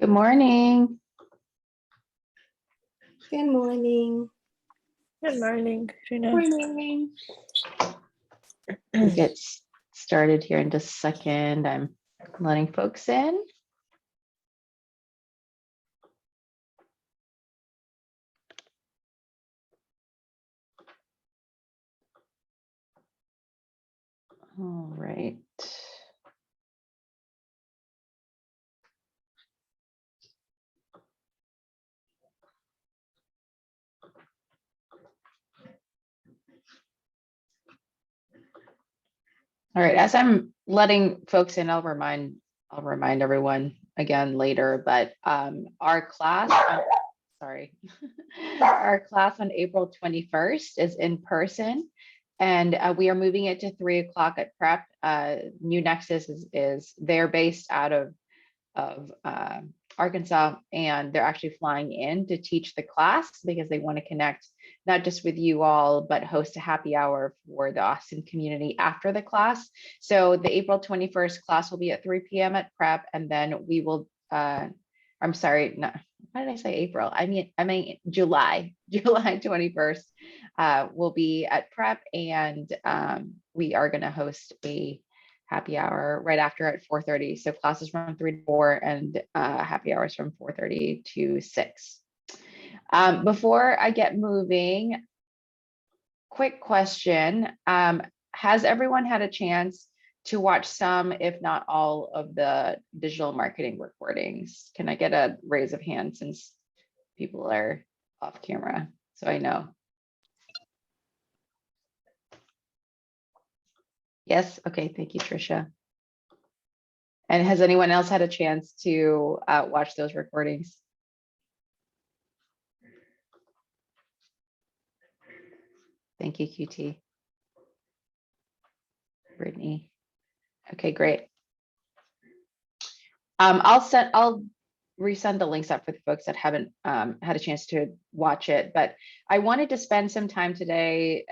Good morning. Good morning. Good morning, Trina. Morning. We'll get started here in just a second. I'm letting folks in. All right. All right, as I'm letting folks in, I'll remind everyone again later, but our class, our class on April 21st is in person, and we are moving it to 3 o'clock at prep. New Nexus is they're based out of Arkansas, and they're actually flying in to teach the class because they want to connect not just with you all, but host a happy hour for the Austin community after the class. So the April 21st class will be at 3 p.m. at prep, and then we will, I'm sorry, no, why did I say April? I mean July 21st will be at prep, and we are going to host a happy hour right after at 4:30. So classes from 3 to 4 and happy hours from 4:30 to 6. Before I get moving, quick question. Has everyone had a chance to watch some, if not all, of the digital marketing recordings? Can I get a raise of hands since people are off camera, so I know? Yes, okay, thank you, Trisha. And has anyone else had a chance to watch those recordings? Thank you, QT. Brittany. Okay, great. I'll resend the links up for the folks that haven't had a chance to watch it, but I wanted to spend some time today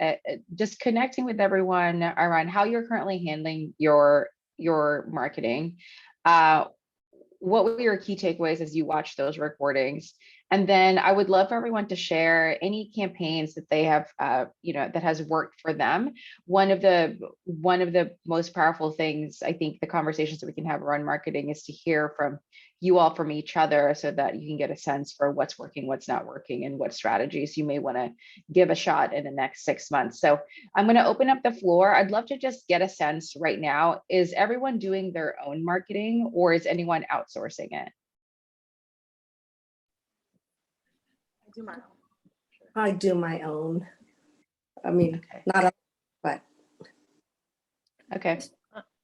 just connecting with everyone around how you're currently handling your marketing. What were your key takeaways as you watched those recordings? And then I would love for everyone to share any campaigns that they have, that has worked for them. One of the most powerful things, I think, the conversations that we can have around marketing is to hear from you all, from each other, so that you can get a sense for what's working, what's not working, and what strategies you may want to give a shot in the next 6 months. So I'm going to open up the floor. I'd love to just get a sense right now. Is everyone doing their own marketing, or is anyone outsourcing it? I do my own. I mean, Okay. not a, but Okay.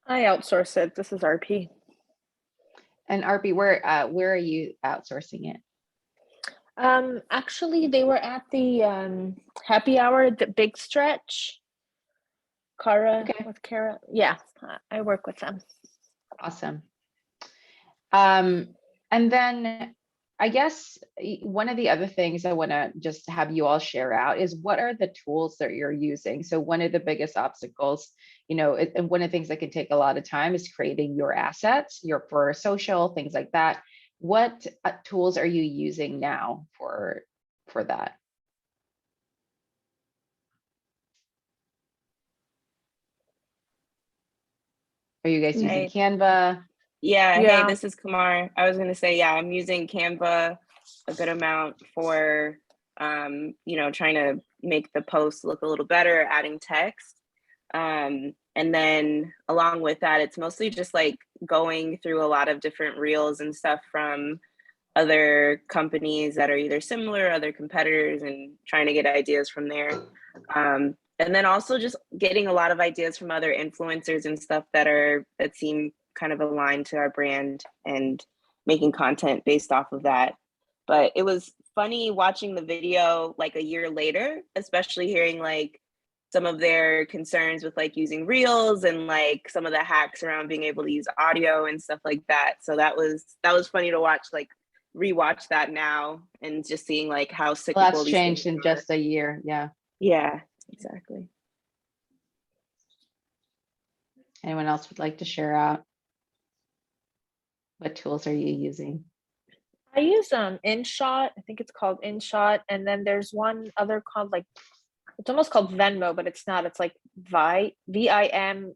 I outsource it. This is RP. And RP, where are you outsourcing it? Actually, they were at the happy hour, the Big Stretch. Kara, Okay. with Kara. Yeah, I work with them. Awesome. And then I guess one of the other things I want to just have you all share out is, what are the tools that you're using? So one of the biggest obstacles, and one of the things that can take a lot of time is creating your assets, for social, things like that. What tools are you using now for that? Are you guys using Canva? Yeah, hey, this is Kumar. I was going to say, yeah, I'm using Canva a good amount for, trying to make the post look a little better, adding text. And then along with that, it's mostly just like going through a lot of different reels and stuff from other companies that are either similar, other competitors, and trying to get ideas from there. And then also just getting a lot of ideas from other influencers and stuff that seem kind of aligned to our brand, and making content based off of that. But it was funny watching the video like a year later, especially hearing like some of their concerns with like using reels and like some of the hacks around being able to use audio and stuff like that. So that was funny to watch, like rewatch that now, and just seeing like how cyclical That's these changed things in are. just a year. Yeah, exactly. Anyone else would like to share out? What tools are you using? I use InShot. I think it's called InShot, and then there's one other called like it's almost called Venmo, but it's not. It's like Vimeo, Vimeo.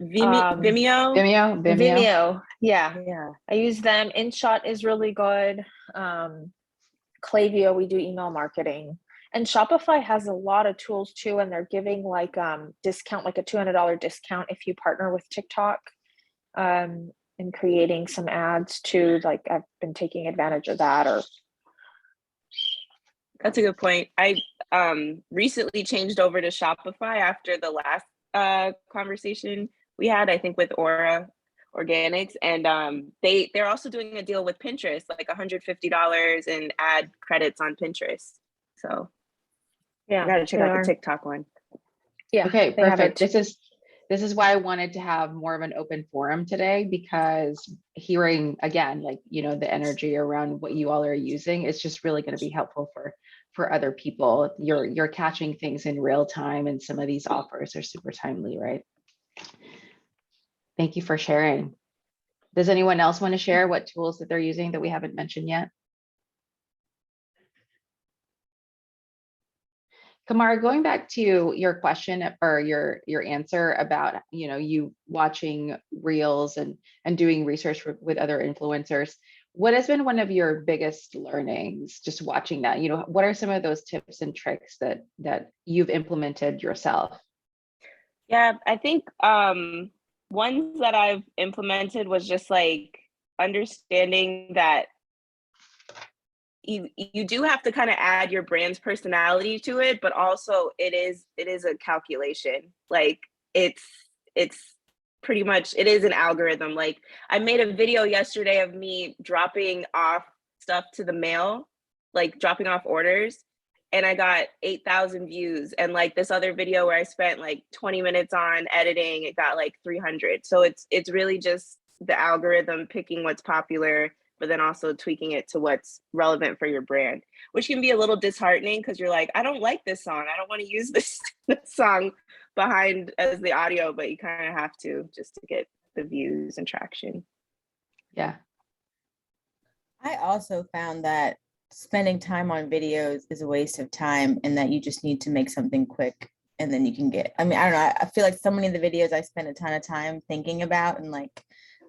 Vimeo. Vimeo. Yeah. Yeah. I use them. InShot is really good. Klaviyo, we do email marketing. And Shopify has a lot of tools too, and they're giving like discount, like a $200 discount if you partner with TikTok, and creating some ads too. Like I've been taking advantage of that. Or That's a good point. I recently changed over to Shopify after the last conversation we had, I think with Aura Organics, and they're also doing a deal with Pinterest, like $150 in ad credits on Pinterest. So yeah, I gotta check out the TikTok one. Yeah. Okay, they have perfect. it. This is why I wanted to have more of an open forum today, because hearing again, like, you know, the energy around what you all are using, it's just really going to be helpful for other people. You're catching things in real time, and some of these offers are super timely, right? Thank you for sharing. Does anyone else want to share what tools that they're using that we haven't mentioned yet? Kamara, going back to your question or your answer about, you know, you watching reels and doing research with other influencers, what has been one of your biggest learnings just watching that? You know, what are some of those tips and tricks that you've implemented yourself? Yeah, I think ones that I've implemented was just like understanding that you do have to kind of add your brand's personality to it, but also it is a calculation. Like it's pretty much, it is an algorithm. Like I made a video yesterday of me dropping off stuff to the mail, like dropping off orders, and I got 8,000 views. And like this other video where I spent like 20 minutes on editing, it got like 300. So it's really just the algorithm picking what's popular, but then also tweaking it to what's relevant for your brand, which can be a little disheartening because you're like, I don't like this song. I don't want to use this song behind as the audio, but you kind of have to just to get the views and traction. Yeah. I also found that spending time on videos is a waste of time, and that you just need to make something quick and then you can get, I mean, I don't know. I feel like so many of the videos I spend a ton of time thinking about and like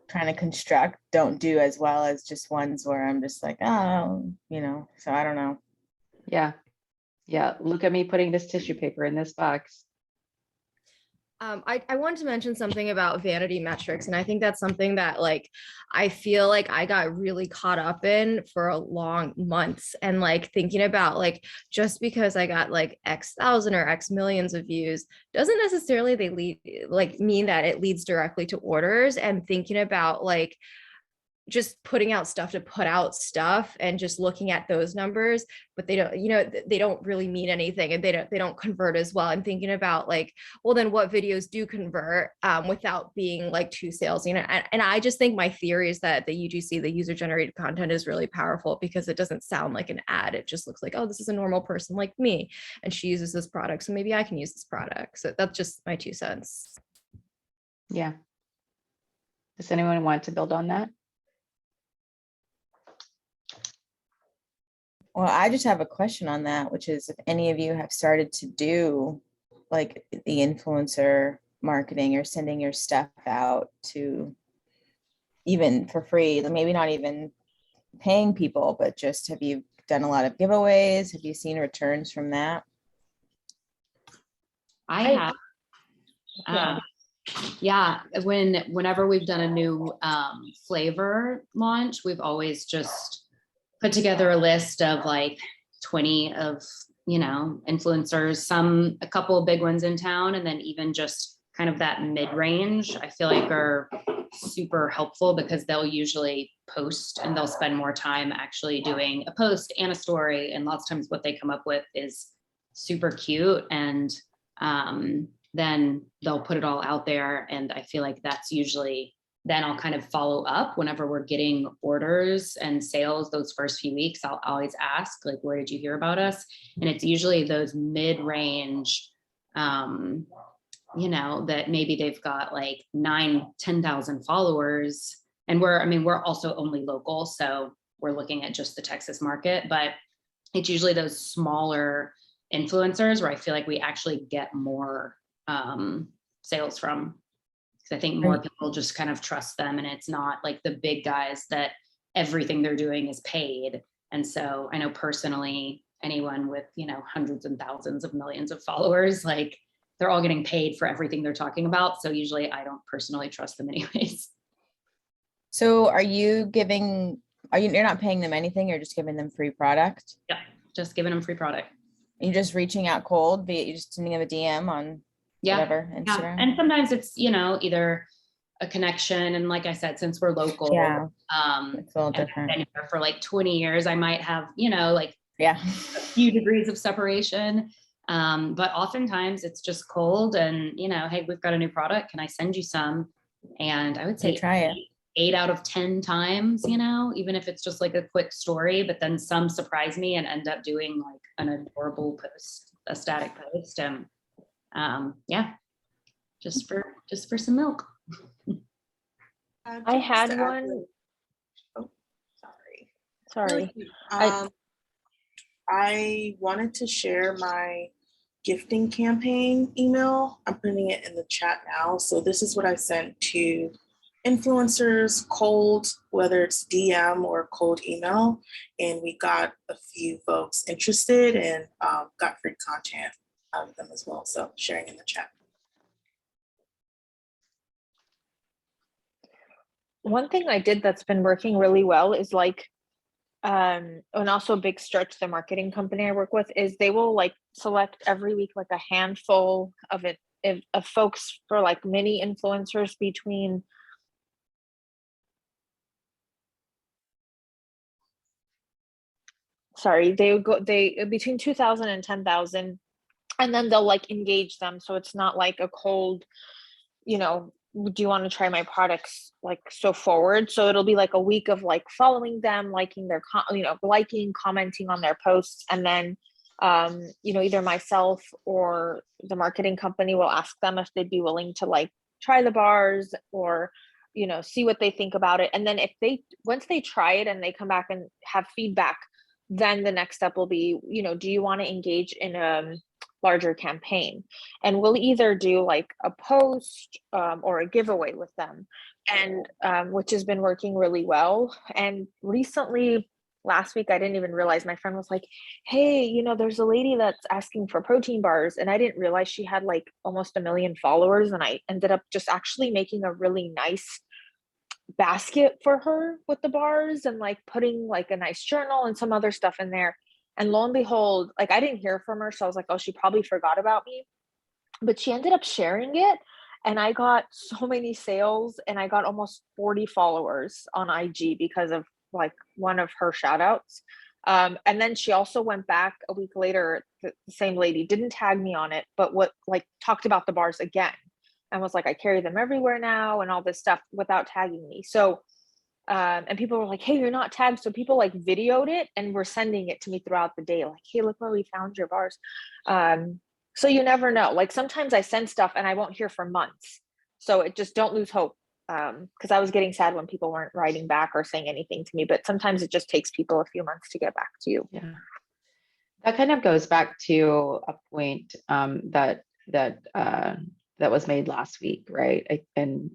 trying to construct don't do as well as just ones where I'm just like, oh, you know, so I don't know. Yeah. Yeah. Look at me putting this tissue paper in this box. I wanted to mention something about vanity metrics, and I think that's something that like I feel like I got really caught up in for a long months, and like thinking about like just because I got like X thousand or X millions of views doesn't necessarily they lead like mean that it leads directly to orders, and thinking about like just putting out stuff to put out stuff and just looking at those numbers, but they don't, you know, they don't really mean anything, and they don't convert as well. I'm thinking about like, well, then what videos do convert without being like too salesy? You know, and I just think my theory is that the UGC, the user generated content, is really powerful because it doesn't sound like an ad. It just looks like, oh, this is a normal person like me, and she uses this product, so maybe I can use this product. So that's just my 2 cents. Yeah. Does anyone want to build on that? Well, I just have a question on that, which is if any of you have started to do like the influencer marketing or sending your stuff out to even for free, maybe not even paying people, but just have you done a lot of giveaways? Have you seen returns from that? I have. Yeah, whenever we've done a new flavor launch, we've always just put together a list of like 20 of, you know, influencers, a couple of big ones in town, and then even just kind of that mid-range, I feel like are super helpful because they'll usually post and they'll spend more time actually doing a post and a story. And lots of times what they come up with is super cute, and then they'll put it all out there. And I feel like that's usually, then I'll kind of follow up whenever we're getting orders and sales those first few weeks. I'll always ask, like, where did you hear about us? And it's usually those mid-range, you know, that maybe they've got like 9,000, 10,000 followers And we're also only local, so we're looking at just the Texas market, but it's usually those smaller influencers where I feel like we actually get more sales from. Because I think more people just kind of trust them, and it's not like the big guys that everything they're doing is paid. And so I know personally, anyone with, hundreds and thousands of millions of followers, like they're all getting paid for everything they're talking about. So usually I don't personally trust them anyways. So you're not paying them anything, you're just giving them free product? Yeah, just giving them free product. You're just reaching out cold, you're just sending them a DM on whatever, Instagram? Yeah. And sometimes it's, either a connection. And like I said, since we're local, it's a little different. I've been here for like 20 years, I might have, a few degrees of separation. But oftentimes it's just cold and, hey, we've got a new product. Can I send you some? And I would say try it. 8 out of 10 times, even if it's just like a quick story, but then some surprise me and end up doing like an adorable post, a static post. And just for some milk. I had one. Oh, sorry. I wanted to share my gifting campaign email. I'm putting it in the chat now. So this is what I sent to influencers cold, whether it's DM or cold email. And we got a few folks interested and got free content out of them as well. So sharing in the chat. One thing I did that's been working really well is and also a big stretch, the marketing company I work with, is they will select every week a handful of folks for mini influencers between between 2,000 and 10,000, and then they'll engage them, so it's not a cold, do you want to try my products so forward. So it'll be a week of following them, liking their commenting on their posts, and then either myself or the marketing company will ask them if they'd be willing to try the bars or see what they think about it. And then once they try it and they come back and have feedback, then the next step will be, do you want to engage in a larger campaign? And we'll either do a post or a giveaway with them, and which has been working really well. And recently, last week, I didn't even realize, my friend was like, hey, there's a lady that's asking for protein bars, and I didn't realize she had almost 1 million followers, and I ended up just actually making a really nice basket for her with the bars and putting a nice journal and some other stuff in there. And lo and behold, I didn't hear from her, so I was like, oh, she probably forgot about me, but she ended up sharing it, and I got so many sales, and I got almost 40 followers on IG because of one of her shout outs. And then she also went back a week later, the same lady didn't tag me on it, but talked about the bars again and was I carry them everywhere now and all this stuff without tagging me. So and people were like, hey, you're not tagged. So people videoed it and were sending it to me throughout the day, hey, look where we found your bars. So you never know. Sometimes I send stuff and I won't hear for months, so don't lose hope. Because I was getting sad when people weren't writing back or saying anything to me, but sometimes it just takes people a few months to get back to you. Yeah, that kind of goes back to a point that was made last week, right? And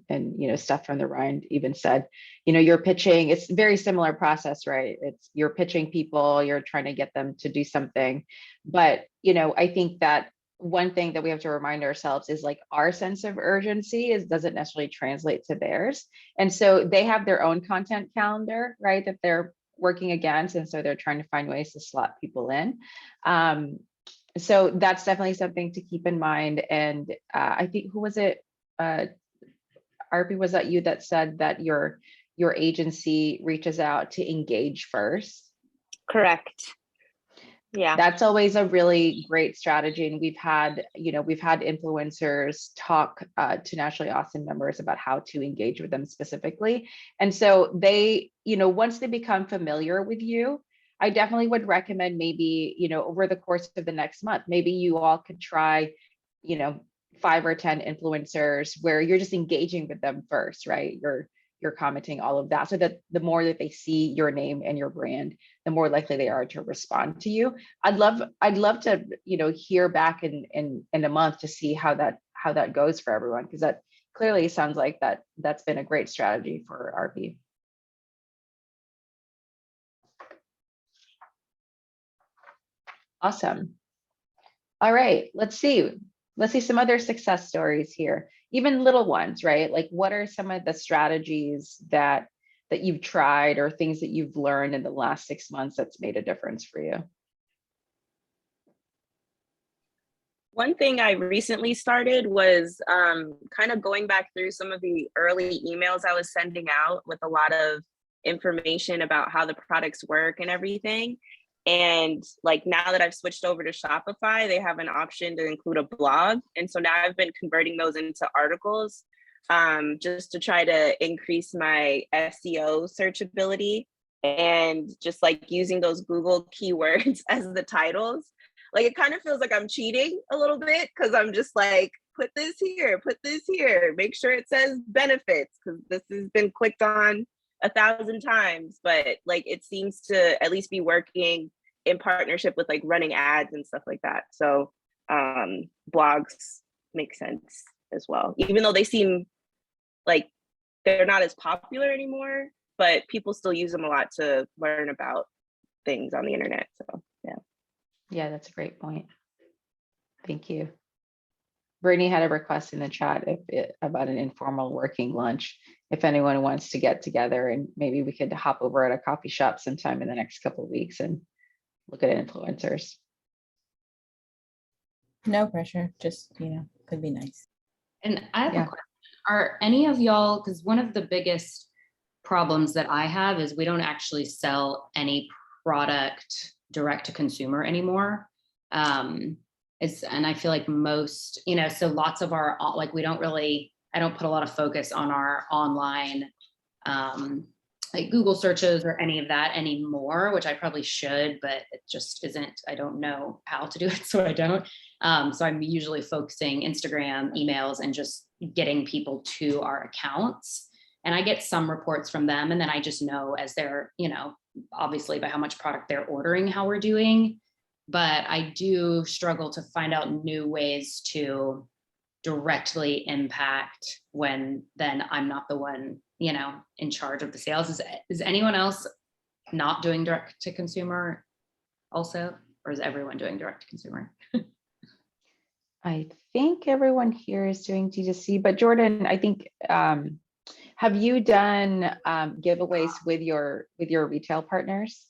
Steph from the Rind even said, you're pitching, it's a very similar process, right? You're pitching people, you're trying to get them to do something. But, I think that one thing that we have to remind ourselves is our sense of urgency doesn't necessarily translate to theirs. And so they have their own content calendar, right, that they're working against. And so they're trying to find ways to slot people in. So that's definitely something to keep in mind. And I think, who was it? Arby, was that you that said that your agency reaches out to engage first? Correct. Yeah. That's always a really great strategy. And we've had influencers talk to Nationally Awesome members about how to engage with them specifically. And so they, once they become familiar with you, I definitely would recommend maybe, over the course of the next month, maybe you all could try, 5 or 10 influencers where you're just engaging with them first, right? you're commenting, all of that, so that the more that they see your name and your brand, the more likely they are to respond to you. I'd love to, hear back in a month to see how that goes for everyone, because that clearly sounds like that's been a great strategy for RP. Awesome. All right, let's see some other success stories here, even little ones, right? Like, what are some of the strategies that you've tried, or things that you've learned in the last 6 months that's made a difference for you? One thing I recently started was kind of going back through some of the early emails I was sending out with a lot of information about how the products work and everything. And like, now that I've switched over to Shopify, they have an option to include a blog. And so now I've been converting those into articles, just to try to increase my SEO searchability, and just like using those Google keywords as the titles. Like, it kind of feels like I'm cheating a little bit, because I'm just like, put this here, make sure it says benefits, because this has been clicked on 1,000 times, but like, it seems to at least be working in partnership with like running ads and stuff like that. So blogs make sense as well, even though they seem like they're not as popular anymore, but people still use them a lot to learn about things on the internet. So Yeah, that's a great point. Thank you. Brittany had a request in the chat about an informal working lunch. If anyone wants to get together, and maybe we could hop over at a coffee shop sometime in the next couple of weeks and look at influencers. No pressure, just, could be nice. And I have a question. Are any of y'all, because one of the biggest problems that I have is we don't actually sell any product direct to consumer anymore. And I feel like most, so lots of our, like, I don't put a lot of focus on our online, like Google searches or any of that anymore, which I probably should, but it just isn't, I don't know how to do it, so I don't. So I'm usually focusing Instagram, emails, and just getting people to our accounts. And I get some reports from them, and then I just know as they're, obviously by how much product they're ordering, how we're doing. But I do struggle to find out new ways to directly impact when then I'm not the one, in charge of the sales. Is anyone else not doing direct to consumer also, or is everyone doing direct to consumer? I think everyone here is doing D2C, but Jordan, I think, have you done giveaways with your retail partners?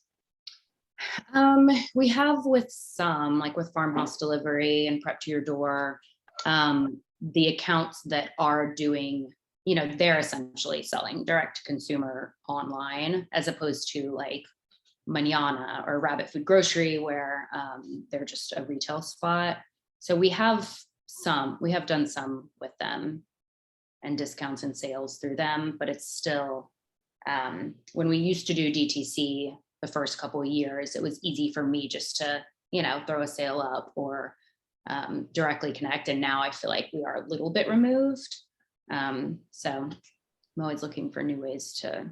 We have with some, like with Farmhouse Delivery and Prep to Your Door, the accounts that are doing, they're essentially selling direct to consumer online, as opposed to like Manana or Rabbit Food Grocery, where they're just a retail spot. So we have done some with them and discounts and sales through them, but it's still, when we used to do DTC the first couple of years, it was easy for me just to, throw a sale up or directly connect. And now I feel like we are a little bit removed. So I'm always looking for new ways to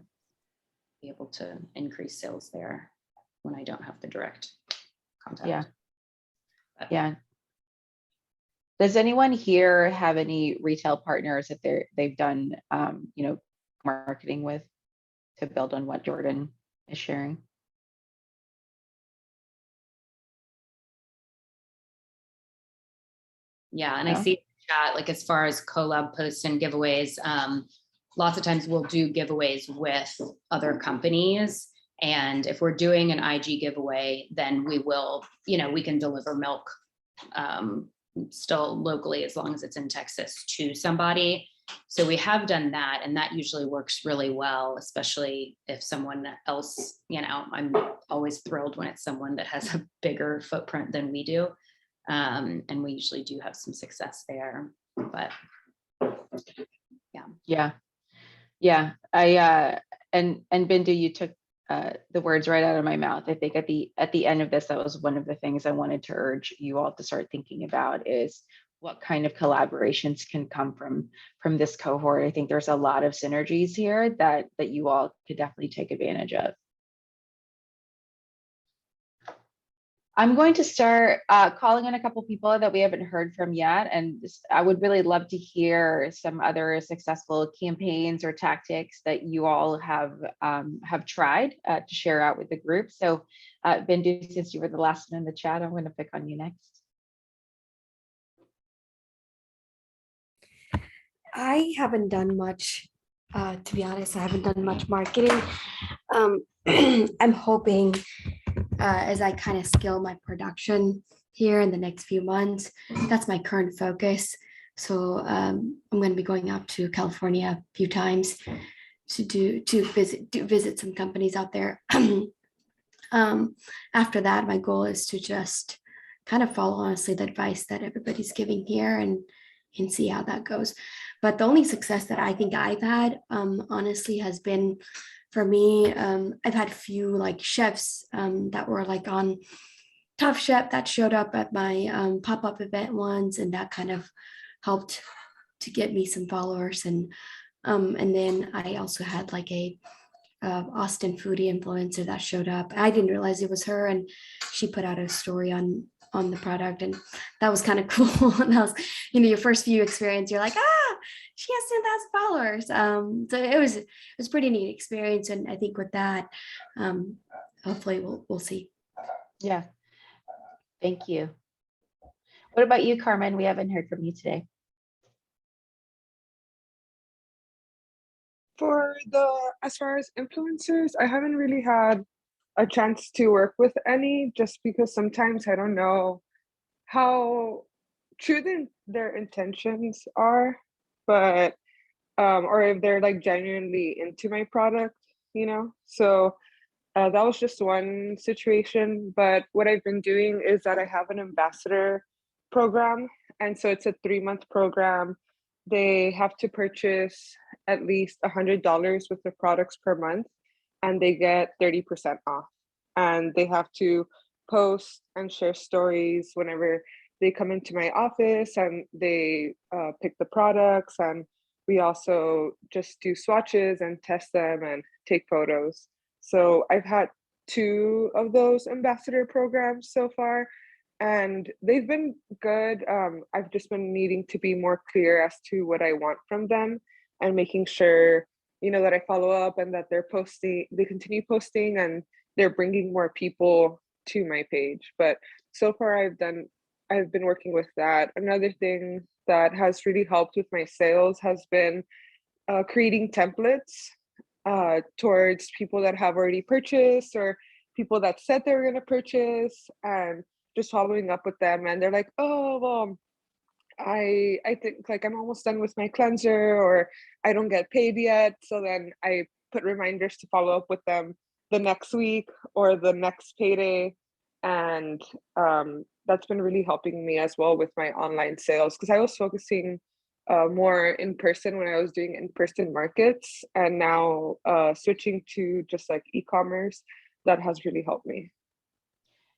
be able to increase sales there when I don't have the direct contact. Yeah. Yeah. Does anyone here have any retail partners that they've done, marketing with, to build on what Jordan is sharing? Yeah, and I see chat, like as far as collab posts and giveaways, lots of times we'll do giveaways with other companies. And if we're doing an IG giveaway, then we will, we can deliver milk still locally, as long as it's in Texas, to somebody. So we have done that, and that usually works really well, especially if someone else, I'm always thrilled when it's someone that has a bigger footprint than we do. And we usually do have some success there, but yeah. I and Bindu, you took the words right out of my mouth. I think at the end of this, that was one of the things I wanted to urge you all to start thinking about, is what kind of collaborations can come from this cohort. I think there's a lot of synergies here that you all could definitely take advantage of. I'm going to start calling on a couple people that we haven't heard from yet, and I would really love to hear some other successful campaigns or tactics that you all have tried to share out with the group. So, Bindu, since you were the last one in the chat, I'm going to pick on you next. I haven't done much, to be honest. I haven't done much marketing. I'm hoping as I kind of scale my production here in the next few months, that's my current focus. So I'm going to be going out to California a few times to visit some companies out there. After that, my goal is to just kind of follow honestly the advice that everybody's giving here and see how that goes. But the only success that I think I've had, honestly, has been for me. I've had a few like chefs that were like on Top Chef that showed up at my pop-up event once, and that kind of helped to get me some followers. And then I also had like a Austin foodie influencer that showed up. I didn't realize it was her, and she put out a story on the product, and that was kind of cool. And that was, your first few experience, you're like, she has 10,000 followers. So it was pretty neat experience, and I think with that, hopefully we'll see. Yeah, thank you. What about you, Carmen? We haven't heard from you today. As far as influencers, I haven't really had a chance to work with any, just because sometimes I don't know how true their intentions are, but or if they're like genuinely into my product, so that was just one situation. But what I've been doing is that I have an ambassador program, and so it's a 3-month program. They have to purchase at least $100 with the products per month, and they get 30% off. And they have to post and share stories whenever they come into my office, and they pick the products. And we also just do swatches and test them and take photos. So I've had 2 of those ambassador programs so far, and they've been good. I've just been needing to be more clear as to what I want from them, and making sure, that I follow up, and that they continue posting, and they're bringing more people to my page. But so far I've been working with that. Another thing that has really helped with my sales has been creating templates towards people that have already purchased, or people that said they were going to purchase, and just following up with them. And they're like, oh, well, I think like I'm almost done with my cleanser, or I don't get paid yet. So then I put reminders to follow up with them the next week or the next payday. And that's been really helping me as well with my online sales, because I was focusing more in person when I was doing in-person markets, and now switching to just like e-commerce, that has really helped me.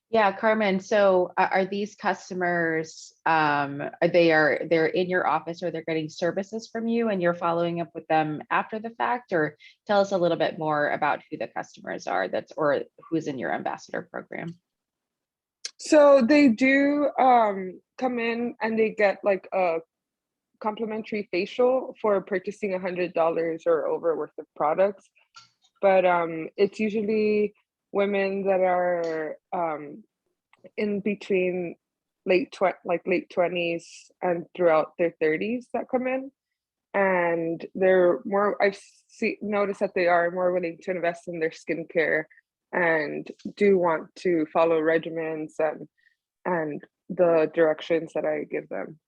Yeah, Carmen. So are these customers, they're in your office, or they're getting services from you and you're following up with them after the fact? Or tell us a little bit more about who the customers are or who's in your ambassador program. So they do come in, and they get like a complimentary facial for purchasing $100 or over worth of products. But it's usually women that are in between late 20s and throughout their 30s that come in, and they're more, noticed that they are more willing to invest in their skincare, and do want to follow regimens and the directions that I give them.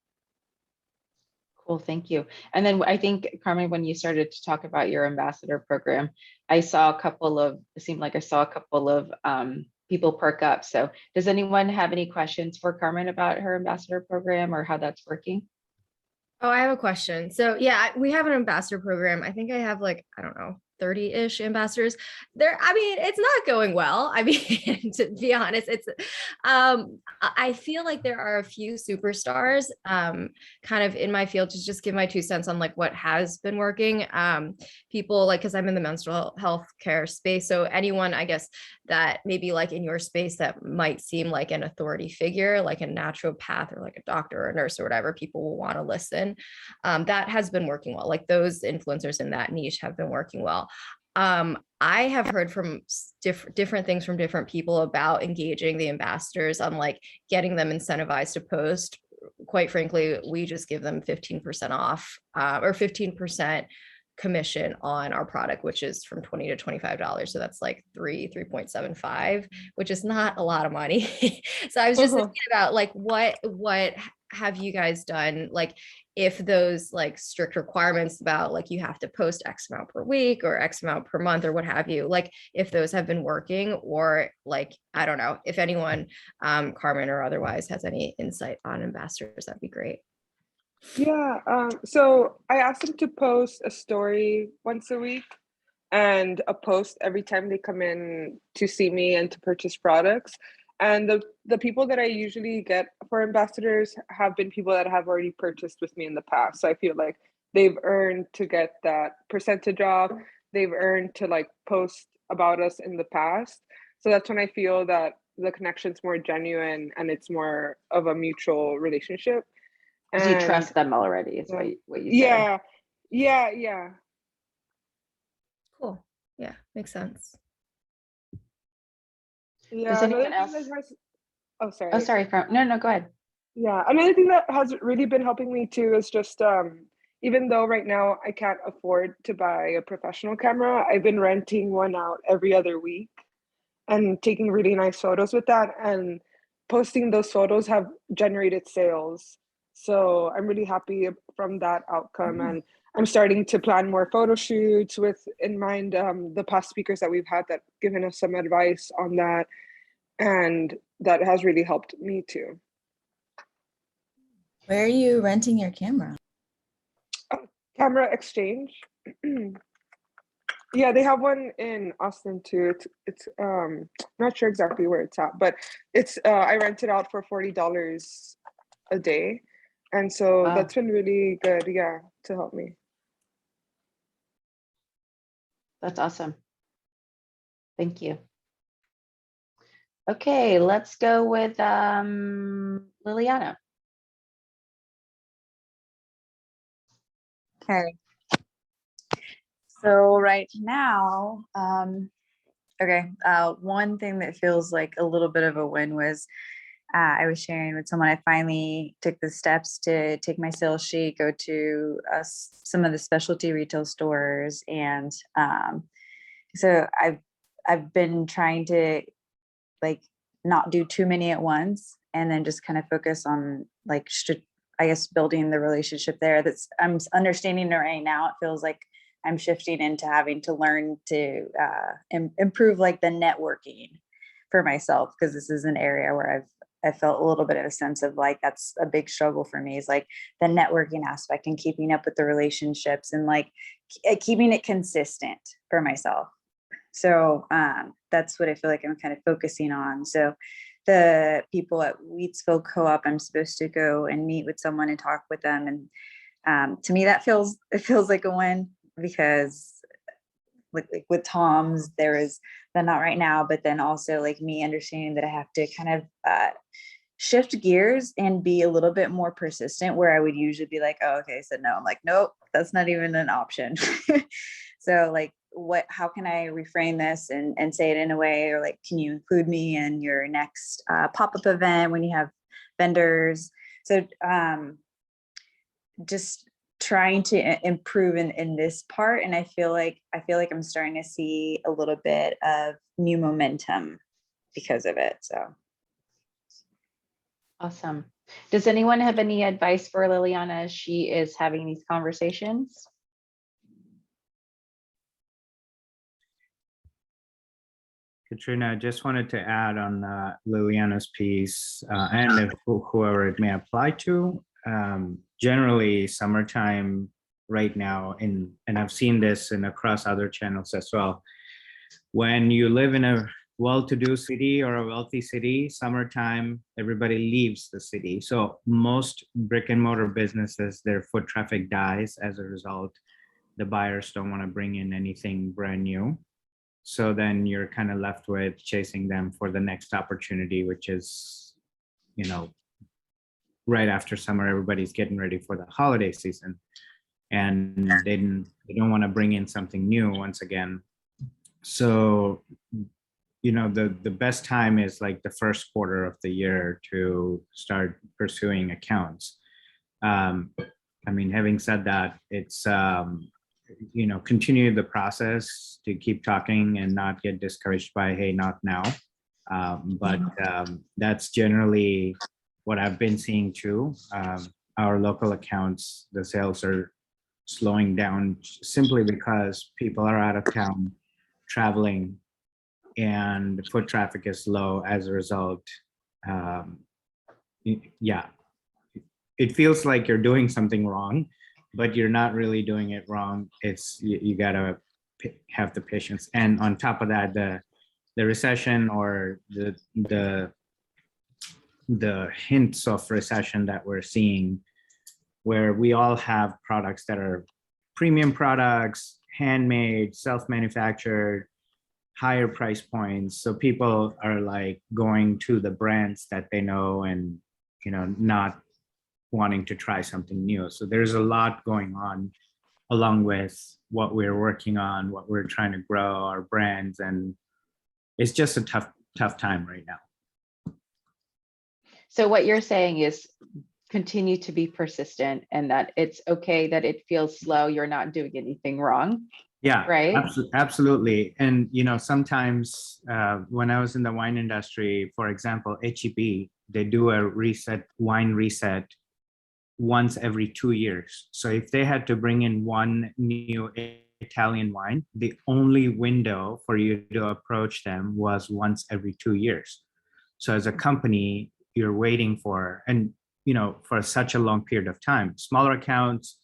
Cool, thank you. And then I think, Carmen, when you started to talk about your ambassador program, it seemed like I saw a couple of people perk up. So does anyone have any questions for Carmen about her ambassador program or how that's working? Oh, I have a question. So yeah, we have an ambassador program. I think I have like, I don't know, 30-ish ambassadors. I mean, it's not going well. I mean, to be honest, it's I feel like there are a few superstars kind of in my field, to just give my 2 cents on like what has been working. People like, because I'm in the menstrual health care space, so anyone, I guess, that maybe like in your space that might seem like an authority figure, like a naturopath or like a doctor or a nurse or whatever, people will want to listen. That has been working well. Like those influencers in that niche have been working well. I have heard from different things from different people about engaging the ambassadors on like getting them incentivized to post. Quite frankly, we just give them 15% off or 15% commission on our product, which is from $20 to $25. So that's like 3.75, which is not a lot of money. So I was just thinking about like, what have you guys done? Like if those like strict requirements about like, you have to post X amount per week or X amount per month or what have you, like if those have been working, or like, I don't know, if anyone, Carmen or otherwise, has any insight on ambassadors, that'd be great. Yeah, so I asked them to post a story once a week and a post every time they come in to see me and to purchase products. And the people that I usually get for ambassadors have been people that have already purchased with me in the past. So I feel like they've earned to get that percentage off. They've earned to like post about us in the past. So that's when I feel that the connection's more genuine and it's more of a mutual relationship. Because you trust them already, is what you said. Yeah. Cool. Yeah, makes sense. Yeah. Does anyone else? Oh, sorry. Oh, sorry. No, go ahead. Yeah, another thing that has really been helping me too is just even though right now I can't afford to buy a professional camera, I've been renting one out every other week and taking really nice photos with that, and posting those photos have generated sales. So I'm really happy from that outcome. And I'm starting to plan more photo shoots with in mind the past speakers that we've had that given us some advice on that. And that has really helped me too. Where are you renting your camera? Camera Exchange. Yeah, they have one in Austin too. It's not sure exactly where it's at, but it's I rent it out for $40 a day. And so that's been really good, yeah, to help me. That's awesome. Thank you. Okay, let's go with Liliana. Okay. So right now, one thing that feels like a little bit of a win was I was sharing with someone, I finally took the steps to take my sales sheet, go to some of the specialty retail stores. And so I've been trying to like not do too many at once, and then just kind of focus on like, I guess, building the relationship there. I'm understanding it right now. It feels like I'm shifting into having to learn to improve like the networking for myself, because this is an area where I felt a little bit of a sense of like, that's a big struggle for me, is like the networking aspect and keeping up with the relationships and like keeping it consistent for myself. So that's what I feel like I'm kind of focusing on. So the people at Wheatsville Co-op, I'm supposed to go and meet with someone and talk with them. And to me, it feels like a win, because like with Tom's, there is the not right now, but then also like me understanding that I have to kind of shift gears and be a little bit more persistent, where I would usually be like, oh, okay, so no, I'm like, nope, that's not even an option. So like, how can I reframe this and say it in a way, or like, can you include me in your next pop-up event when you have vendors? So just trying to improve in this part. And I feel like I'm starting to see a little bit of new momentum because of it. So. Awesome. Does anyone have any advice for Liliana as she is having these conversations? Katrina, I just wanted to add on Liliana's piece and whoever it may apply to. Generally, summertime right now, and I've seen this in across other channels as well. When you live in a well-to-do city or a wealthy city, summertime, everybody leaves the city. So most brick and mortar businesses, their foot traffic dies as a result. The buyers don't want to bring in anything brand new. So then you're kind of left with chasing them for the next opportunity, which is, right after summer, everybody's getting ready for the holiday season. And they don't want to bring in something new once again. So, the best time is like the first quarter of the year to start pursuing accounts. Having said that, it's, continue the process to keep talking and not get discouraged by, hey, not now. But that's generally what I've been seeing too. Our local accounts, the sales are slowing down simply because people are out of town traveling and foot traffic is low as a result. It feels like you're doing something wrong, but you're not really doing it wrong. It's you gotta have the patience. And on top of that, the recession or the hints of recession that we're seeing, where we all have products that are premium products, handmade, self-manufactured, higher price points. So people are like going to the brands that they know and, not wanting to try something new. So there's a lot going on along with what we're working on, what we're trying to grow our brands. And it's just a tough time right now. So what you're saying is continue to be persistent, and that it's okay that it feels slow. You're not doing anything wrong. Yeah, right. Absolutely. And, sometimes when I was in the wine industry, for example, HEB, they do a wine reset once every 2 years. So if they had to bring in one new Italian wine, the only window for you to approach them was once every 2 years. So as a company, you're waiting for, and, for such a long period of time. Smaller accounts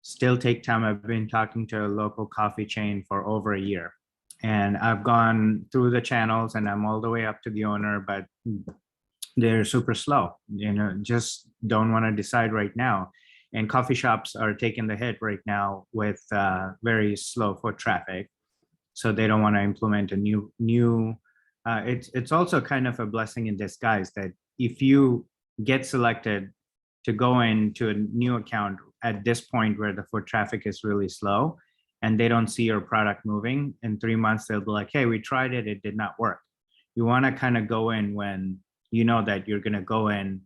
still take time. I've been talking to a local coffee chain for over a year, and I've gone through the channels and I'm all the way up to the owner, but they're super slow, just don't want to decide right now. And coffee shops are taking the hit right now with very slow foot traffic. So they don't want to implement a new it's also kind of a blessing in disguise that if you get selected to go into a new account at this point where the foot traffic is really slow and they don't see your product moving, in 3 months, they'll be like, hey, we tried it, it did not work. You want to kind of go in when you know that you're going to go in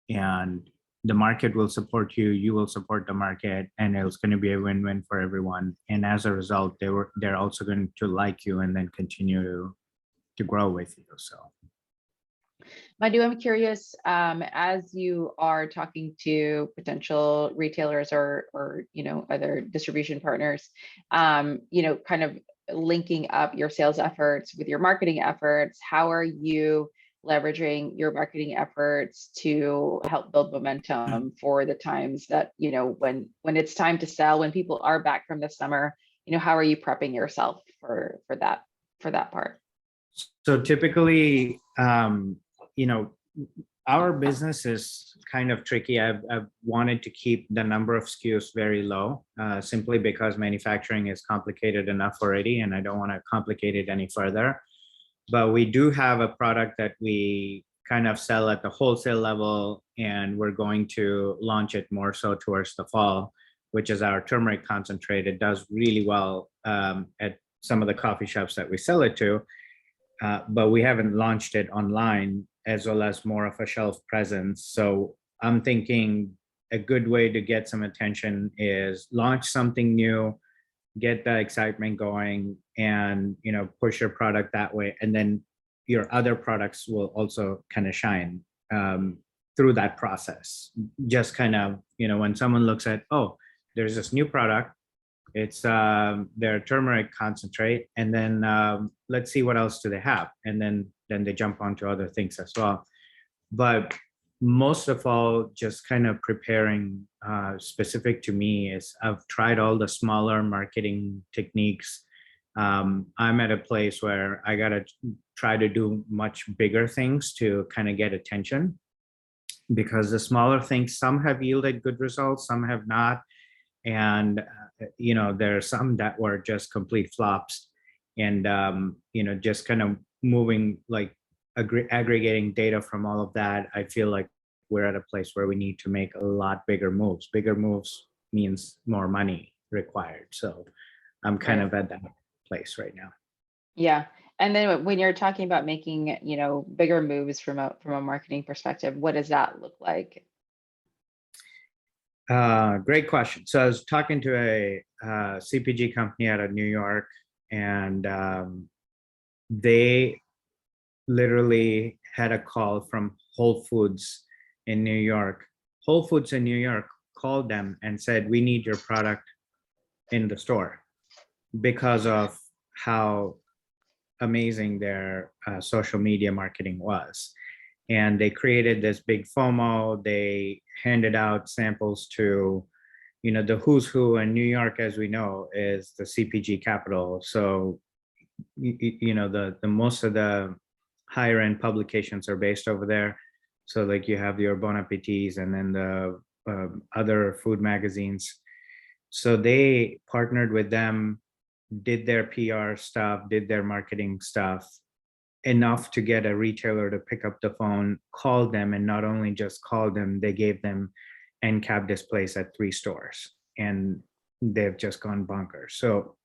and the market will support you, you will support the market, and it's going to be a win-win for everyone. And as a result, they're also going to like you and then continue to grow with you. So Madhu, I'm curious, as you are talking to potential retailers or other distribution partners, kind of linking up your sales efforts with your marketing efforts, how are you leveraging your marketing efforts to help build momentum for the times that, when it's time to sell, when people are back from the summer, how are you prepping yourself for that part? So typically, our business is kind of tricky. I've wanted to keep the number of SKUs very low, simply because manufacturing is complicated enough already, and I don't want to complicate it any further. But we do have a product that we kind of sell at the wholesale level, and we're going to launch it more so towards the fall, which is our turmeric concentrate. It does really well at some of the coffee shops that we sell it to, but we haven't launched it online, as well as more of a shelf presence. So I'm thinking a good way to get some attention is launch something new, get the excitement going, and push your product that way, and then your other products will also kind of shine through that process. Just kind of when someone looks at, oh, there's this new product, it's their turmeric concentrate, and then let's see what else do they have, and then they jump onto other things as well. But most of all, just kind of preparing, specific to me, is I've tried all the smaller marketing techniques. I'm at a place where I got to try to do much bigger things to kind of get attention, because the smaller things, some have yielded good results, some have not. And, there are some that were just complete flops. And, just kind of moving, like aggregating data from all of that, I feel like we're at a place where we need to make a lot bigger moves. Bigger moves means more money required. So I'm kind of at that place right now. Yeah. And then when you're talking about making, bigger moves from a marketing perspective, what does that look like? Great question. So I was talking to a CPG company out of New York, and they literally had a call from Whole Foods in New York. Whole Foods in New York called them and said, we need your product in the store, because of how amazing their social media marketing was. And they created this big FOMO. They handed out samples to, the who's who. And New York, as we know, is the CPG capital. So, the most of the higher end publications are based over there. So like you have your Bon Appetits and then the other food magazines. So they partnered with them, did their PR stuff, did their marketing stuff, enough to get a retailer to pick up the phone, call them, and not only just call them, they gave them end cap displays at 3 stores, and they've just gone bonkers. So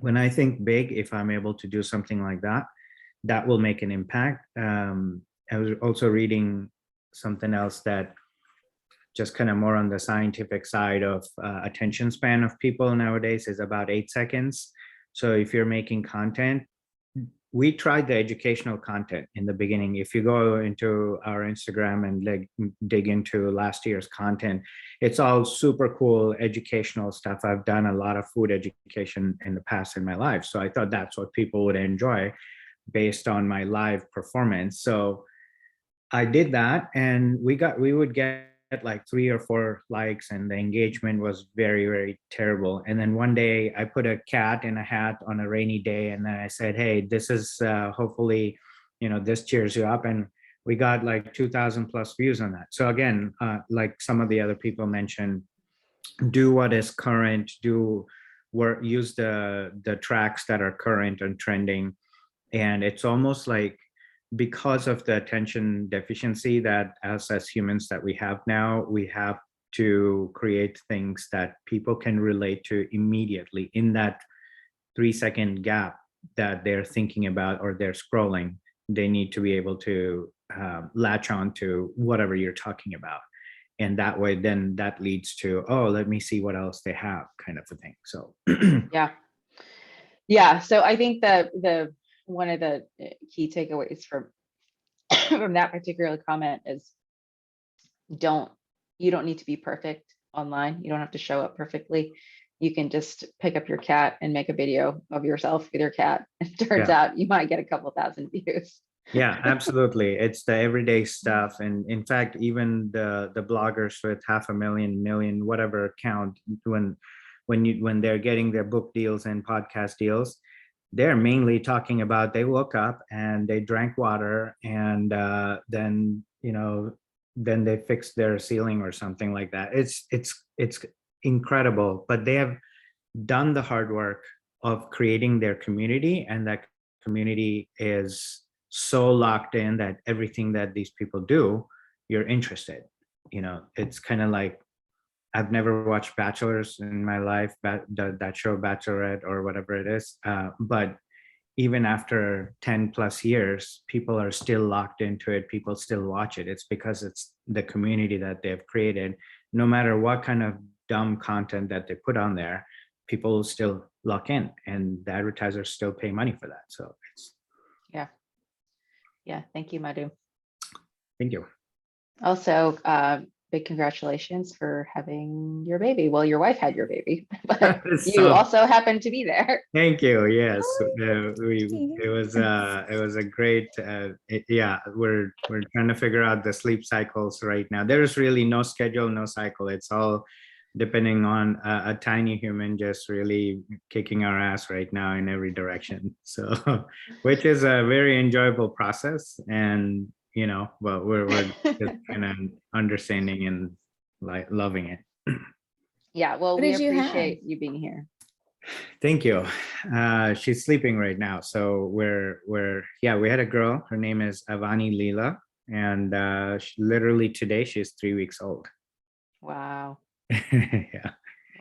when I think big, if I'm able to do something like that, that will make an impact. I was also reading something else that just kind of more on the scientific side of attention span of people nowadays is about 8 seconds. So if you're making content, we tried the educational content in the beginning. If you go into our Instagram and dig into last year's content, it's all super cool educational stuff. I've done a lot of food education in the past in my life. So I thought that's what people would enjoy based on my live performance. So I did that, and we would get like 3 or 4 likes, and the engagement was very, very terrible. And then one day I put a cat in a hat on a rainy day, and then I said, hey, this is hopefully, this cheers you up. And we got like 2,000 plus views on that. So again, like some of the other people mentioned, do what is current, use the tracks that are current and trending. And it's almost like, because of the attention deficiency that us as humans that we have now, we have to create things that people can relate to immediately in that 3-second gap that they're thinking about or they're scrolling. They need to be able to latch on to whatever you're talking about. And that way, then that leads to, oh, let me see what else they have, kind of a thing. So yeah. So I think that one of the key takeaways from that particular comment is you don't need to be perfect online. You don't have to show up perfectly. You can just pick up your cat and make a video of yourself with your cat. It turns out you might get a couple thousand views. Yeah, absolutely. It's the everyday stuff. And in fact, even the bloggers with 500,000, million, whatever count, when they're getting their book deals and podcast deals, they're mainly talking about they woke up and they drank water, and then they fixed their ceiling or something like that. It's incredible, but they have done the hard work of creating their community, and that community is so locked in that everything that these people do, you're interested. It's kind of like, I've never watched Bachelors in my life, that show Bachelorette or whatever it is. But even after 10 plus years, people are still locked into it. People still watch it. It's because it's the community that they've created. No matter what kind of dumb content that they put on there, people will still lock in, and the advertisers still pay money for that. So it's. Yeah. Thank you, Madhu. Thank you. Also, big congratulations for having your baby. Well, your wife had your baby, but you So- also happened to be there. Thank you. Yes, you. it was a great. Yeah, we're trying to figure out the sleep cycles right now. There is really no schedule, no cycle. It's all depending on a tiny human just really kicking our ass right now in every direction. So, which is a very enjoyable process, and well, we're just kind of understanding and like loving it. Yeah, well, What we did you have? appreciate you being here. Thank you. She's sleeping right now. So we had a girl. Her name is Avani Leela. And literally today she's 3 weeks old. Wow. Yeah.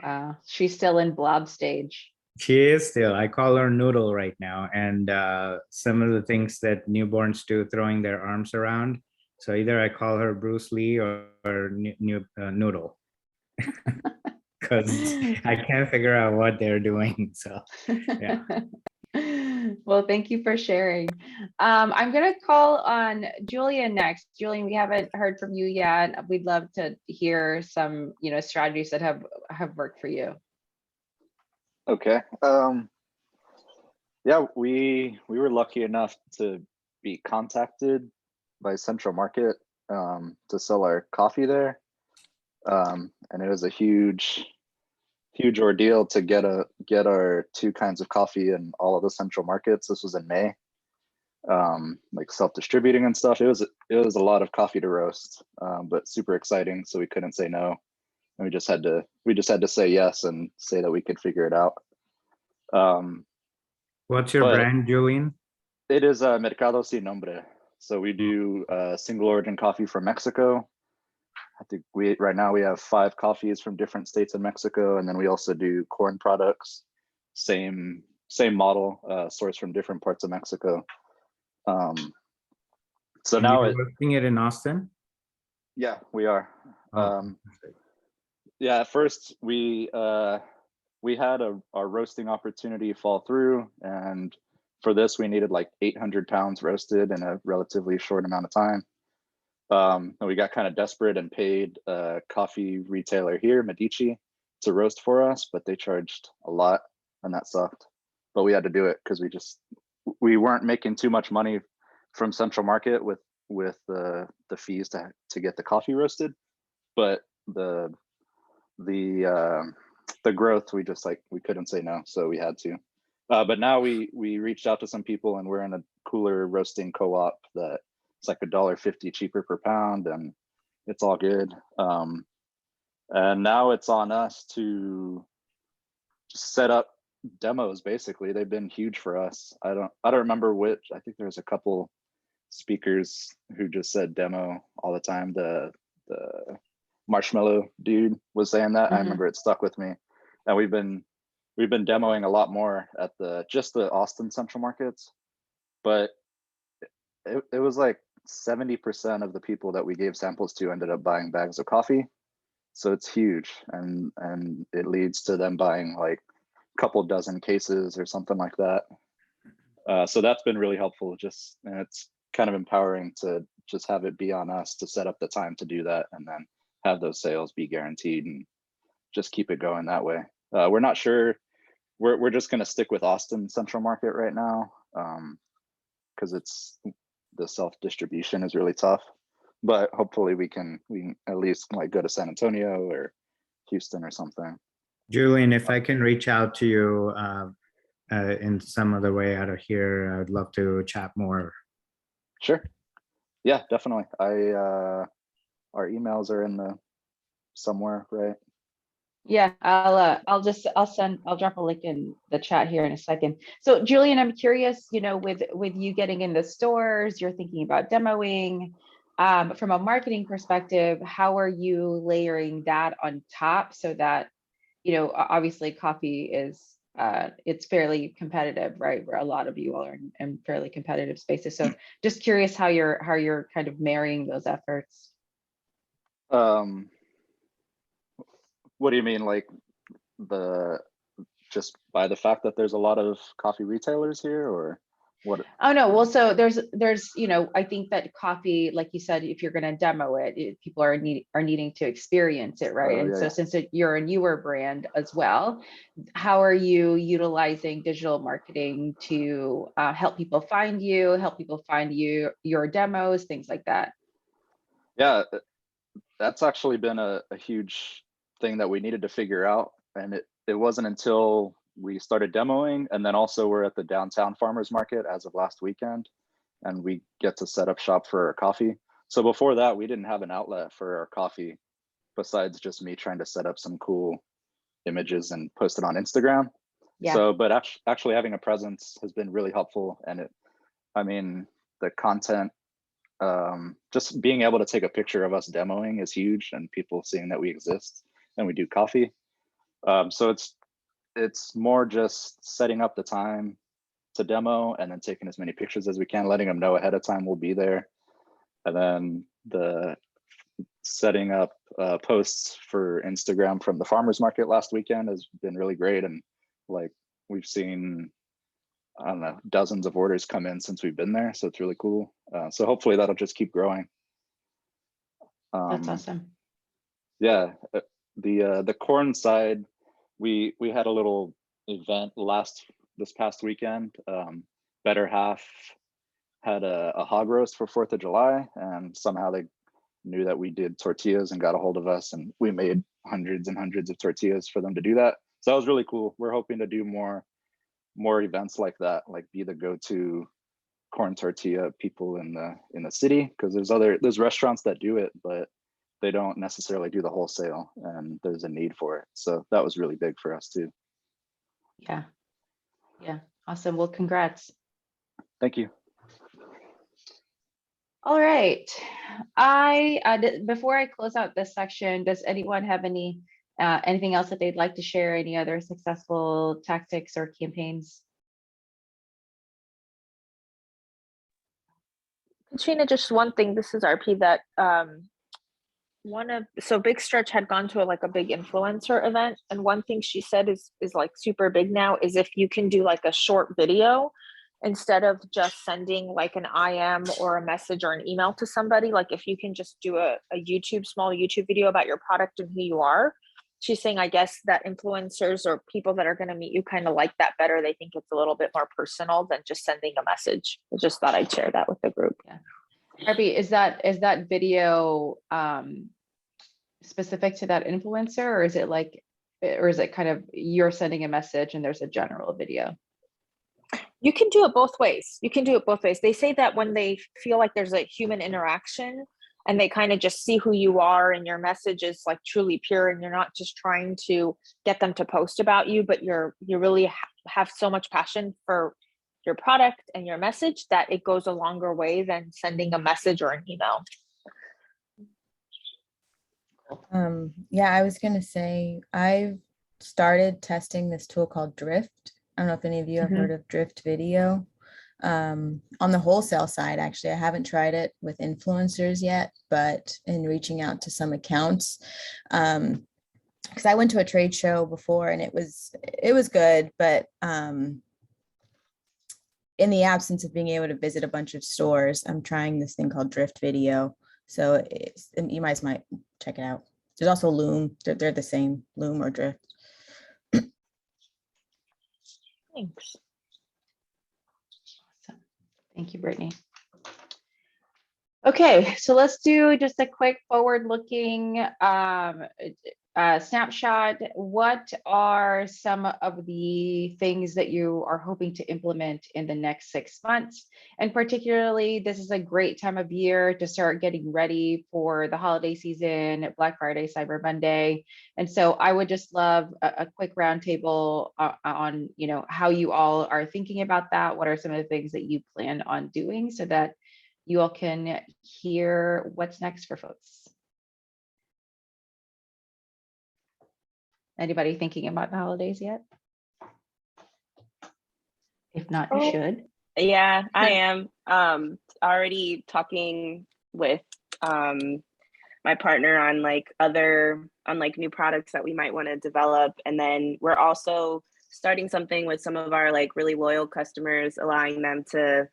Wow. She's still in blob stage. She is still. I call her Noodle right now. And some of the things that newborns do, throwing their arms around. So either I call her Bruce Lee or Noodle. Because I can't figure out what they're doing. So yeah. Well, thank you for sharing. I'm going to call on Julian next. Julian, we haven't heard from you yet. We'd love to hear some, strategies that have worked for you. Okay. Yeah, we were lucky enough to be contacted by Central Market to sell our coffee there. And it was a huge ordeal to get our 2 kinds of coffee in all of the Central Markets. This was in May, like self-distributing and stuff. It was a lot of coffee to roast, but super exciting. So we couldn't say no, and we just had to say yes and say that we could figure it out. What's your brand, Julian? It is Mercado Sin Nombre. So we do single origin coffee from Mexico. I think right now we have 5 coffees from different states in Mexico, and then we also do corn products. Same model, sourced from different parts of Mexico. So and now you're working it in Austin? Yeah, we are. Oh, Yeah, at first we had our roasting opportunity fall through, and for this we needed like 800 pounds roasted in a relatively short amount of time. And we got kind of desperate and paid a coffee retailer here, Medici, to roast for us, but they charged a lot, and that sucked. But we had to do it because we weren't making too much money from Central Market with the fees to get the coffee roasted, but the growth, we couldn't say no, so we had to. But now we reached out to some people, and we're in a cooler roasting co-op that it's like $1.50 cheaper per pound, and it's all good. And now it's on us to just set up demos. Basically, they've been huge for us. I don't remember which. I think there's a couple speakers who just said demo all the time. The Marshmallow dude was saying that. I remember it stuck with me. And we've been demoing a lot more at the Austin Central Markets, but it was like 70% of the people that we gave samples to ended up buying bags of coffee. So it's huge, and it leads to them buying like a couple dozen cases or something like that. So that's been really helpful. And it's kind of empowering to just have it be on us to set up the time to do that, and then have those sales be guaranteed, and just keep it going that way. We're not sure. We're just going to stick with Austin Central Market right now, because the self-distribution is really tough. But hopefully we can at least like go to San Antonio or Houston or something. Julian, if I can reach out to you in some other way out of here, I'd love to chat more. Sure. Yeah, definitely. Our emails are in somewhere, right? Yeah, I'll drop a link in the chat here in a second. So Julian, I'm curious, with you getting in the stores, you're thinking about demoing. From a marketing perspective, how are you layering that on top so that, obviously coffee is it's fairly competitive, right? Where a lot of you all are in fairly competitive spaces. So just curious how you're kind of marrying those efforts. What do you mean, like just by the fact that there's a lot of coffee retailers here, or? What? Oh no, well, so there's, you know, I think that coffee, like you said, if you're gonna demo it, people are needing to experience it, right? Oh, And yeah, so yeah. since you're a newer brand as well, how are you utilizing digital marketing to help people find you, your demos, things like that? Yeah, that's actually been a huge thing that we needed to figure out. And it wasn't until we started demoing, and then also we're at the downtown farmers market as of last weekend, and we get to set up shop for our coffee. So before that, we didn't have an outlet for our coffee besides just me trying to set up some cool images and post it on Instagram. Yeah. So, but actually having a presence has been really helpful. And I mean, the content, just being able to take a picture of us demoing is huge, and people seeing that we exist and we do coffee. So it's more just setting up the time to demo and then taking as many pictures as we can, letting them know ahead of time we'll be there. And then the setting up posts for Instagram from the farmers market last weekend has been really great. And like we've seen, I don't know, dozens of orders come in since we've been there. So it's really cool. So hopefully that'll just keep growing. That's awesome. Yeah, the corn side, we had a little event this past weekend. Better Half had a hog roast for 4th of July, and somehow they knew that we did tortillas and got a hold of us, and we made hundreds and hundreds of tortillas for them to do that. So that was really cool. We're hoping to do more events like that, like be the go-to corn tortilla people in the city, because there's restaurants that do it, but they don't necessarily do the wholesale, and there's a need for it. So that was really big for us too. Yeah. Awesome. Well, congrats. Thank you. All right. Before I close out this section, does anyone have anything else that they'd like to share? Any other successful tactics or campaigns? Katrina, just one thing, this is RP, that so Big Stretch had gone to a big influencer event, and one thing she said is like super big now is if you can do like a short video instead of just sending like an IM or a message or an email to somebody. Like if you can just do a small YouTube video about your product and who you are. She's saying, I guess, that influencers or people that are going to meet you kind of like that better. They think it's a little bit more personal than just sending a message. I just thought I'd share that with the group. Yeah. Harvey, is that video specific to that influencer, or is it kind of you're sending a message and there's a general video? You can do it both ways. They say that when they feel like there's a human interaction and they kind of just see who you are and your message is like truly pure, and you're not just trying to get them to post about you, but you really have so much passion for your product and your message that it goes a longer way than sending a message or an email. Yeah, I was gonna say I've started testing this tool called Drift. I don't know if any of you have heard of Drift Video. On the wholesale side, actually, I haven't tried it with influencers yet, but in reaching out to some accounts, because I went to a trade show before and it was good, but in the absence of being able to visit a bunch of stores, I'm trying this thing called Drift Video. So you guys might check it out. There's also Loom. They're the same, Loom or Drift. Thanks. Awesome. Thank you, Brittany. Okay, so let's do just a quick forward-looking snapshot. What are some of the things that you are hoping to implement in the next 6 months? And particularly, this is a great time of year to start getting ready for the holiday season, Black Friday, Cyber Monday. And so I would just love a quick roundtable on, how you all are thinking about that. What are some of the things that you plan on doing so that you all can hear what's next for folks? Anybody thinking about the holidays yet? If not, you should. Yeah, I am already talking with my partner on new products that we might want to develop. And then we're also starting something with some of our like really loyal customers, allowing them to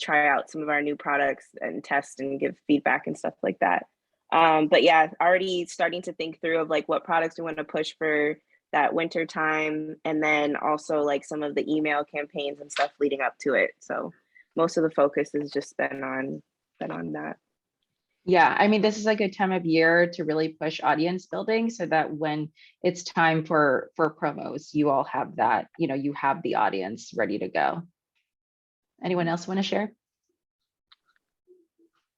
try out some of our new products and test and give feedback and stuff like that. But yeah, already starting to think through of like what products we want to push for that winter time, and then also like some of the email campaigns and stuff leading up to it. So most of the focus has just been on that. Yeah, I mean, this is a good time of year to really push audience building so that when it's time for promos, you all have that, you have the audience ready to go. Anyone else want to share?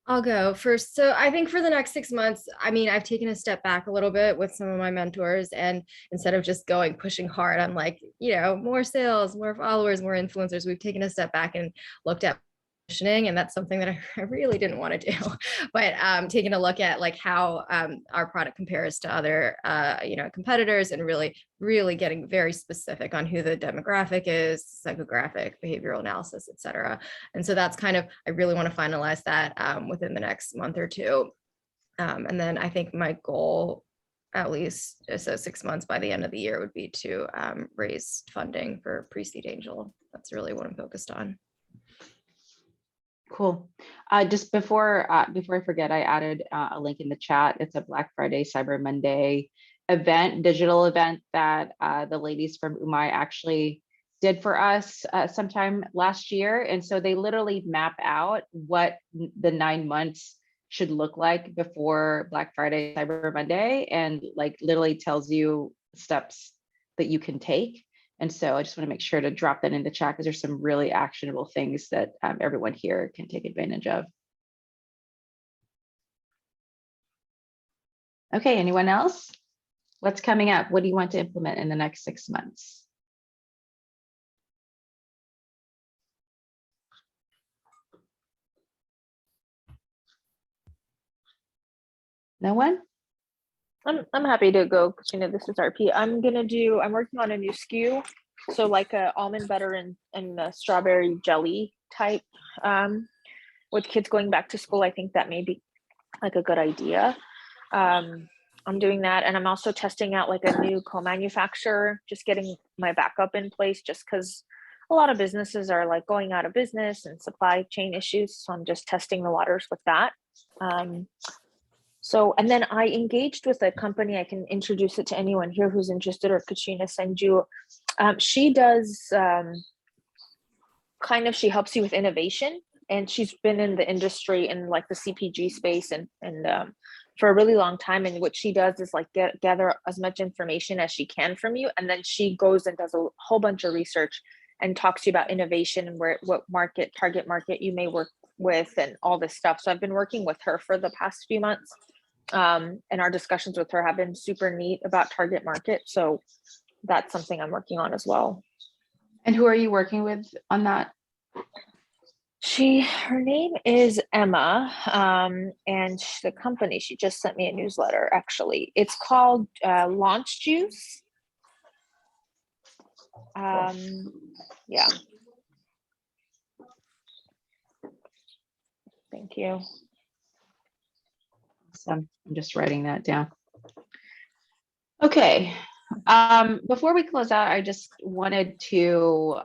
I'll go first. So I think for the next 6 months, I mean, I've taken a step back a little bit with some of my mentors, and instead of just pushing hard, I'm like, more sales, more followers, more influencers. We've taken a step back and looked at positioning, and that's something that I really didn't want to do. But taking a look at like how our product compares to other competitors, and really getting very specific on who the demographic is, psychographic, behavioral analysis, etc. And so that's I really want to finalize that within the next month or two. And then I think my goal, at least so 6 months by the end of the year, would be to raise funding for Pre-Seed Angel. That's really what I'm focused on. Cool. Just before I forget, I added a link in the chat. It's a Black Friday, Cyber Monday digital event that the ladies from Umai actually did for us sometime last year. And so they literally map out what the 9 months should look like before Black Friday, Cyber Monday, and like literally tells you steps that you can take. And so I just want to make sure to drop that in the chat, because there's some really actionable things that everyone here can take advantage of. Okay, anyone else? What's coming up? What do you want to implement in the next 6 months? No one? I'm happy to go, Christina. This is RP. I'm working on a new SKU. So like a almond butter and a strawberry jelly type. With kids going back to school, I think that may be like a good idea. I'm doing that, and I'm also testing out like a new co-manufacturer, just getting my backup in place, just because a lot of businesses are like going out of business and supply chain issues. So I'm just testing the waters with that. And then I engaged with a company. I can introduce it to anyone here who's interested, or Katrina send you. She does she helps you with innovation, and she's been in the industry in like the CPG space and for a really long time. And what she does is like gather as much information as she can from you, and then she goes and does a whole bunch of research and talks to you about innovation and what target market you may work with and all this stuff. So I've been working with her for the past few months. And our discussions with her have been super neat about target market. So that's something I'm working on as well. And who are you working with on that? Her name is Emma, and the company, she just sent me a newsletter, actually. It's called Launch Juice. Yeah. Thank you. Awesome. I'm just writing that down. Okay. Before we close out, I just wanted to,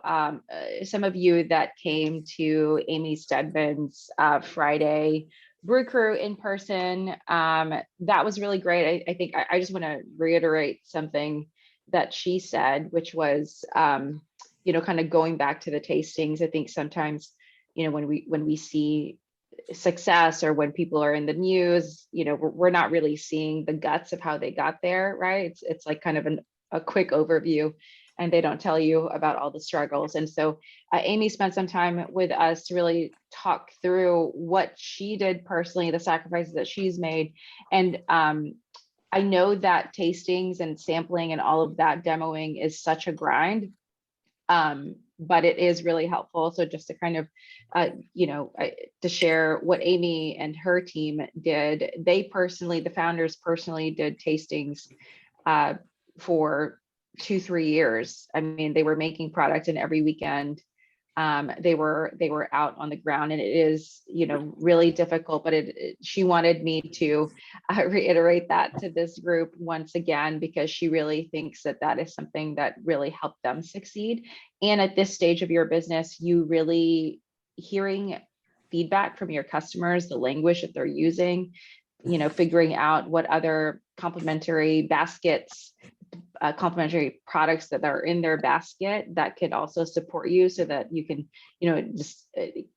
some of you that came to Amy Stedman's Friday Brew Crew in person, that was really great. I think I just want to reiterate something that she said, which was, kind of going back to the tastings. I think sometimes, when we see success, or when people are in the news, we're not really seeing the guts of how they got there, right? It's like kind of a quick overview, and they don't tell you about all the struggles. And so Amy spent some time with us to really talk through what she did personally, the sacrifices that she's made. And I know that tastings and sampling and all of that demoing is such a grind, but it is really helpful. So just to kind of, to share what Amy and her team did, the founders personally did tastings for 2-3 years. I mean, they were making product, and every weekend They were out on the ground, and it is, really difficult, but she wanted me to reiterate that to this group once again, because she really thinks that that is something that really helped them succeed. And at this stage of your business, you really hearing feedback from your customers, the language that they're using, figuring out what other complementary baskets, complementary products that are in their basket that could also support you, so that you can, just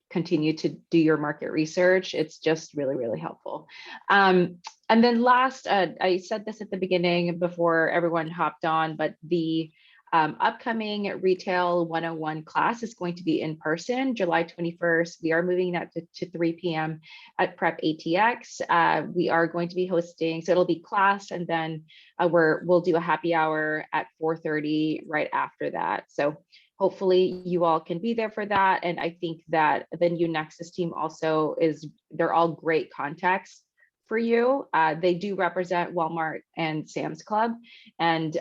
continue to do your market research. It's just really, really helpful. And then last, I said this at the beginning before everyone hopped on, but the upcoming Retail 101 class is going to be in person, July 21st. We are moving that to 3 p.m. at Prep ATX. We are going to be hosting, so it'll be class, and then we'll do a happy hour at 4:30 right after that. So hopefully you all can be there for that. And I think that the new Nexus team also they're all great contacts for you. They do represent Walmart and Sam's Club. And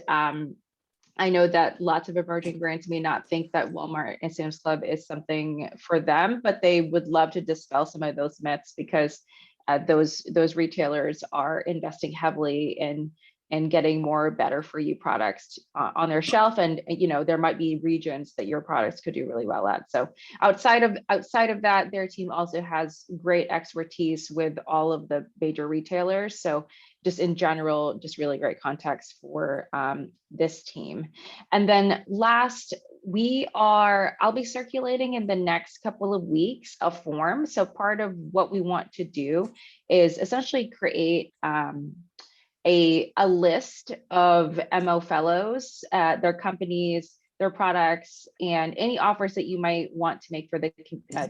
I know that lots of emerging brands may not think that Walmart and Sam's Club is something for them, but they would love to dispel some of those myths, because those retailers are investing heavily in getting more better for you products on their shelf. And there might be regions that your products could do really well at. So outside of that, their team also has great expertise with all of the major retailers. So just in general, just really great context for this team. And then last, I'll be circulating in the next couple of weeks a form. So part of what we want to do is essentially create a list of MO fellows, their companies, their products, and any offers that you might want to make for the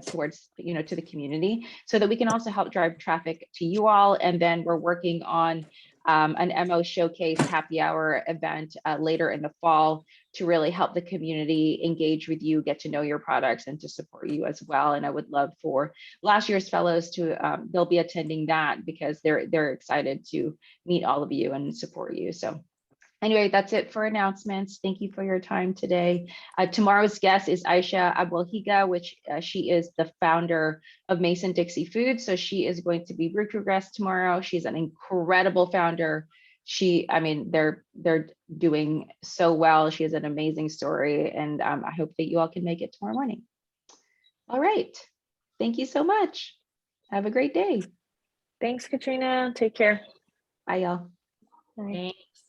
towards to the community, so that we can also help drive traffic to you all. And then we're working on an MO showcase happy hour event later in the fall to really help the community engage with you, get to know your products, and to support you as well. And I would love for last year's fellows to they'll be attending that, because they're excited to meet all of you and support you. So anyway, that's it for announcements. Thank you for your time today. Tomorrow's guest is Aisha Abulhiga, which she is the founder of Mason Dixie Foods. So she is going to be root regress tomorrow. She's an incredible founder. They're doing so well. She has an amazing story, and I hope that you all can make it tomorrow morning. All right. Thank you so much. Have a great day. Thanks, Katrina. Take care. Bye, y'all. Bye. Thanks.